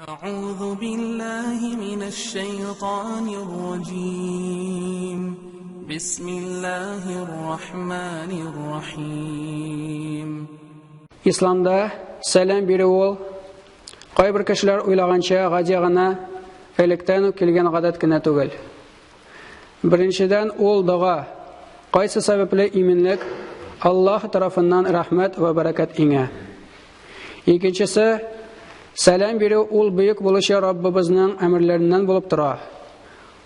أعوذ بالله من الشيطان الرجيم بسم الله الرحمن الرحيم İslamda selam biri ol. Кайбер кешеләр уйлаганча гади гына электән үк килгән гадәт кенә түгел. Беренчедән ул дага кайсы сәбәпле иминлек Аллаһ тарафыннан рәхмәт ва бәрәкәт иңә. Икенчесе сәлам бирү ул бөек булучы Раббыбызның әмерләреннән булып тора.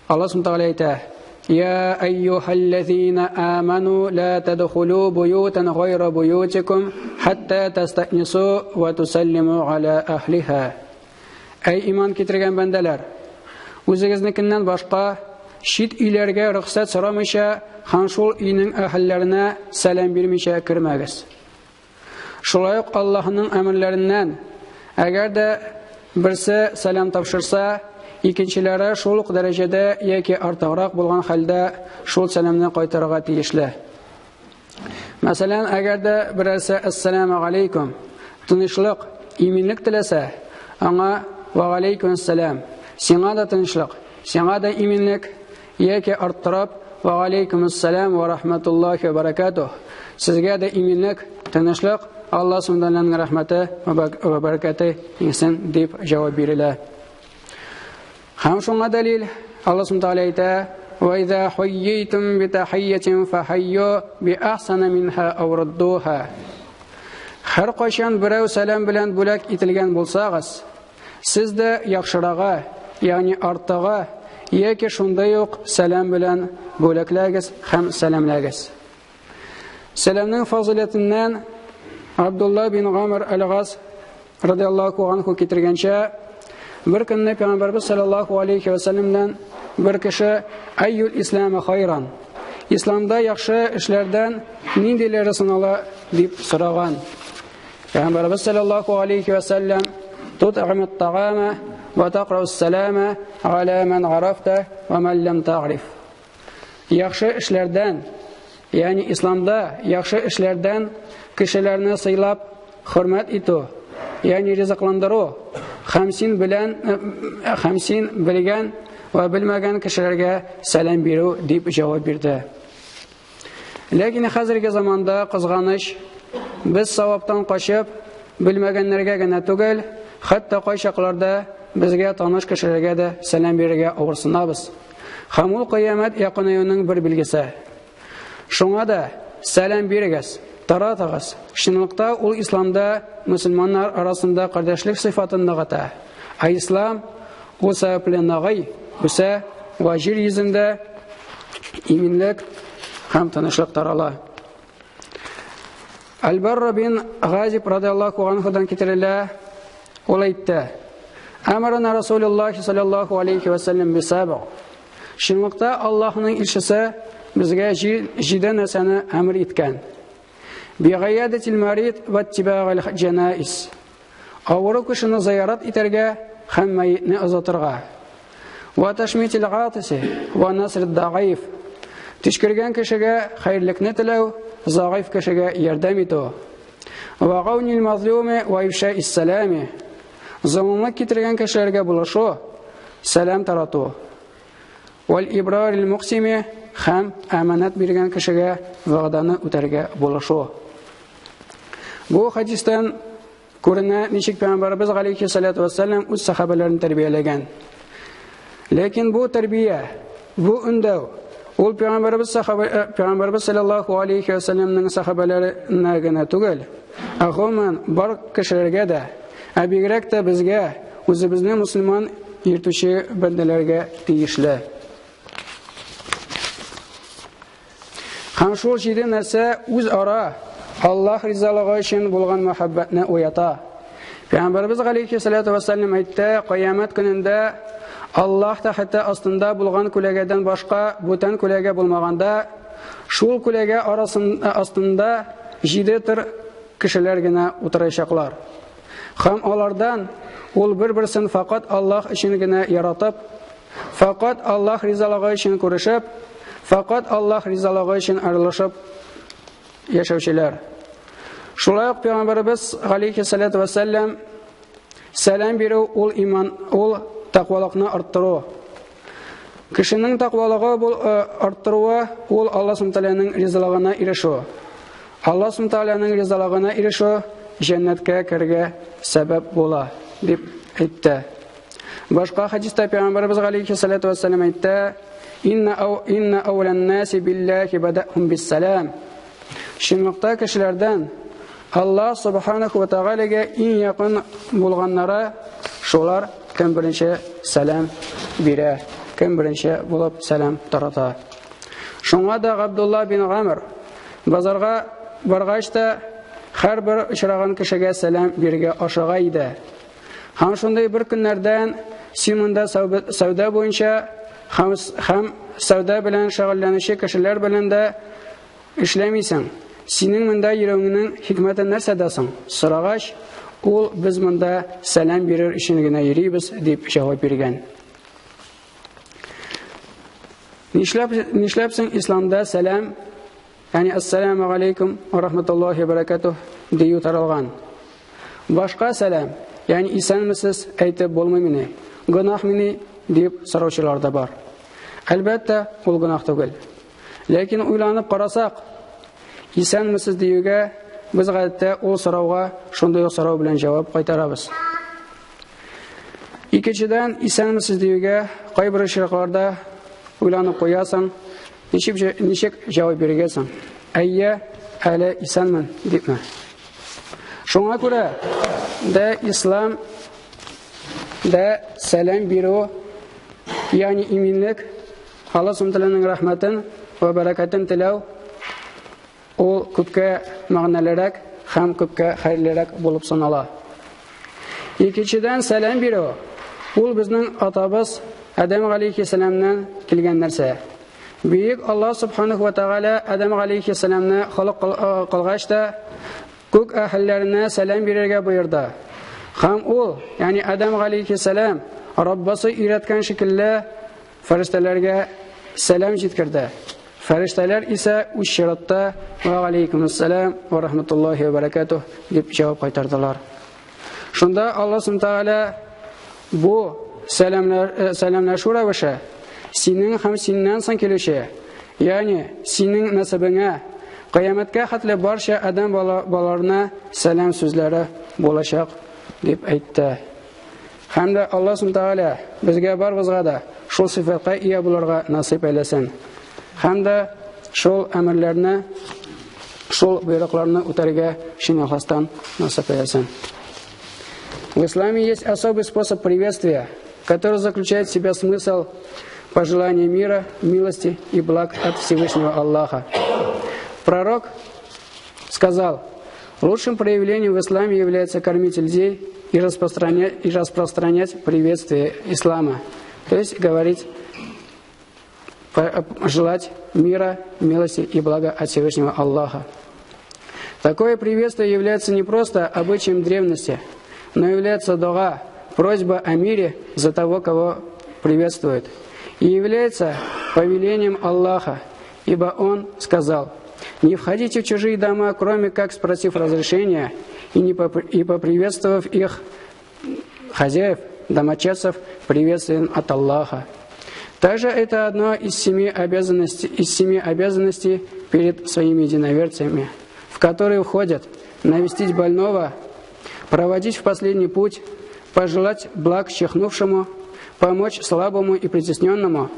Аллаһ Субханаһу ва тааля يا أيها الذين آمنوا لا تدخلوا بيوتا غير بيوتكم حتى تستأنسوا وتسلموا على أهلها. Әй иман китергән бәндәләр, үзегезнекеннән башка шит өйләргә рөхсәт сорамыйча, һәм шул өйнең әһелләренә сәлам бирмичә кертмәгез. Шулай ук Аллаһның әмерләреннән, әгәр дә берсе сәлам тапшырса, икенчеләре шул ук дәрәҗәдә яки артыграк булган хәлдә шул сәламны кайтарырга тиешле. Мәсәлән, әгәр дә берәрсе ассаламу алейкум, тынычлык, иминлек теләсә, аңа ва алейкум ассалам, сиңа да тынычлык, сиңа да иминлек, яки арттырып ва алейкум ассалам ва рахматуллахи ва баракатух, сезгә дә иминлек, тынычлык, Аллаһ Субханаһу рәхмәте ва баракаты инсан дип җавап бирелә. Һәм шуңа дәлил Аллаһ Субханаһу ва тааля وَإِذَا حُيِّيتُمْ بِتَحِيَّةٍ فَحَيُّوا بِأَحْسَنَ مِنْهَا أَوْ رُدُّوهَا. Һәр кайчан берәү сәлам белән бүләк ителгән булсагыз, сез дә яхшырага, ягъни артыгы, яки шундай ук сәлам белән бүләкләгез һәм сәламләгез. Сәламның фазилатыннан Абдулла бин Гамр аль-Гас радиллаһу анху китергәнчә, bir künne Peygamberimiz sallallahu aleyhi ve sellem'den bir kişi ayyul İslam'a hayran, İslamda yaxşı işlerden nindileri sınala deyip soragan. Peygamberimiz sallallahu aleyhi ve sellem tut'imut ta'ama ve taqra'us salama ala men arafta ve men lem ta'rif. Yaxşı işlerden, yani İslamda yaxşı işlerden kişilerini sıylap hürmet etu, yani rızıklandırı, 50 bilgan va bilmagan kishilarga salom beru deb javob berdi. Lekin hozirgi zamonda qizg'anish biz savobdan qochib bilmaganlarga gina tugil, hatto qo'shiqlarda bizga tanish kishilarga da salom berishga o'rsinamiz. Ham ul qiyomat yaqinining bir belgisi. Shunga da salom berigiz, taratag'iz. Shuningdek ul islomda musulmonlar orasida qardoshlik sifatini nag'ata. Ay İslam o sebeple nag'ay, bo'lsa va yer yuzida iminlik ham tinchlik tarala. Al-Barra bin G'azib radhiyallohu anhudan keltiriladi. U aytdi: "Amarna Rasululloh sallallohu alayhi va sallam bi sab'a." Shuningdek Allohning elchisi bizga 7 narsani amr etgan. Bi g'ayadatil marid va ittiba'il janaiz. Авыру кешене зиярат итәргә һәм мәйтне озатырга. Ва ташмитил гатиси ва наср дагаиф. Тишкергән кешегә хәйрлекне теләү, загаиф кешегә ярдәм итү. Ва гаунил мазлуми ва ифшаис салами. Заманлык китергән кешеләргә булышу, салам тарату. Вал ибрарил муқсими һәм аманат биргән кешегә вәгъдәне үтәргә булышу. Бу хадистан Күренә ничек Пәйгамбәрбез галейһи салату вассалам үз сахабаларын тәрбияләгән. Ләкин бу тәрбия, бу үндәү, ул Пәйгамбәрбез саллаллаһу алейһи ва салламның сахабаларына гына түгел, гомумән бар кешеләргә дә, бигрәк тә безгә, үзебезне мусламан йөртүче бәндәләргә тиешле. Һәм шул 7 нәрсә үз ара Аллаһ ризалыгы өчен булган мәхәббәтне уята. Пәйгамбәрбез галейһи салату вассалам әйтте, кыямат көнендә Аллаһ тәхте астында булган күләгәдән башка бүтән күләгә булмаганда, шул күләгә астында 7 төр кешеләр генә утырачаклар. Һәм алардан ул бер-берсен фақат Аллаһ өчен генә яратып, фақат Аллаһ ризалыгы өчен күрешеп, фақат Аллаһ ризалыгы өчен аралашып яшәүчеләр. Шулай ук Пәйгамбәрбез галейһи салату вассалам сәлам бирү ул иман, ул тақвалыкны арттыру. Кешенең тақвалыгы арттыруы ул Аллаһ Субханаһу Тааляның ризалыгына ирешү. Аллаһ Субханаһу Тааляның ризалыгына ирешү җәннәткә кергә сәбәп була дип әйтте. Башка хадиста Пәйгамбәрбез алейхиссалату вассалам әйтте: Инна аулан наси биллахи бадахум биссалам. Шунлыкта кешеләрдән Аллаһ Субханаһу ва Таалагә иң якын булганнары шулар кем беренче сәлам бирә, кем беренче булып сәлам тарата. Шуңа да Габдулла бин Гамр базарга баргач та һәрбер очраган кешегә сәлам бирергә ашыга иде. Һәм шундый бер көннәрдән симонда сауда буенча һәм сауда белән шөгыльләнүче кешеләр белән дә эшләмисең. Синең монда йөрүеңнең хикмәте нәрсәдә соң? Сорагач, ул без монда сәлам бирер өчен генә йөрибез дип җавап биргән. Нишләпсең исламда сәлам, ягъни ассаламу алейкум ва рахматуллахи ва баракатух дию таралган. Башка сәлам, ягъни исәнмесез әйтеп булмыймыни, гынахмыни дип сораучылар да бар. Әлбәттә, ул гынах түгел. Ләкин уйланып карасак, исәнмесез диюгә без гадәттә ул сорауга шундый сорау белән җавап кайтарабыз. Икенчедән, исәнмесез диюгә кайбер очракларда уйланып куясың, ничек җавап биргәсең? Әйе, әле исәнмен дипме? Шуңа күрә дә ислам да сәлам бирү, ягъни иминлек, Аллаһ Субханаһу рәхмәтен ва баракатын теләү, ул күпкә мәгънәлерәк һәм күпкә хәйрлерәк булып санала. Икенчедән, сәлам бирү ул безнең атабыз Адам алейхиссаламнан килгән нәрсә. Бөек Аллаһ Субханаһу ва Тааля Адам алейхиссаламны халык кылгач та күк әһелләренә сәлам бирергә боерды. Һәм ул, ягъни Адам алейхиссалам, Раббысы өйрәткән шикелле фәрештәләргә сәлам җиткерде. Фәрештәләр исә үз чиратта ва алейкумуссалам ва рахматуллахи ва баракатух дип җавап кайтардылар. Шунда Аллаһ Субханаһу Тааля бу сәламләшү рәвеше синең һәм синнән соң килүче, ягъни синең насабыңа кыямәткә хәтле барча адам балаларына сәлам сүзләре булачак дип әйтте. Һәм дә Аллаһ Субханаһу Тааля безгә барыбызга да шул сыйфатка ия булырга насыйп әйләсен. Һәм дә шул әмерләрне, шул боерыкларны үтәргә шин Аллаһтан насыйп әйләсен. В исламе есть особый способ приветствия, который заключает в себе смысл пожелания мира, милости и благ от Всевышнего Аллаха. Пророк сказал: лучшим проявлением в исламе является кормить людей и распространять приветствие ислама. То есть говорить, желать мира, милости и блага от Всевышнего Аллаха. Такое приветствие является не просто обычаем древности, но является дуа, просьба о мире за того, кого приветствует. И является повелением Аллаха, ибо Он сказал: не входите в чужие дома, кроме как спросив разрешения и поприветствовав их хозяев, домочадцев, приветствием от Аллаха. Также это одно из семи обязанностей перед своими единоверцами, в которые входят навестить больного, проводить в последний путь, пожелать благ чихнувшему, помочь слабому и притесненному,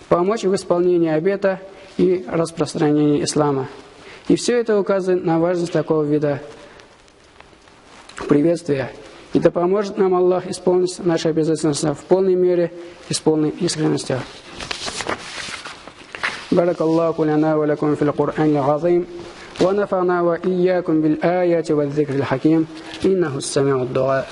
помочь в исполнении обета и распространении ислама. И все это указывает на важность такого вида приветствия. И да поможет нам Аллах исполнить наши обязательства в полной мере и с полной искренностью. بارك الله لنا ولكم في القرآن العظيم ونفعنا وإياكم بالآيات والذكر الحكيم إنه السميع الدعاء.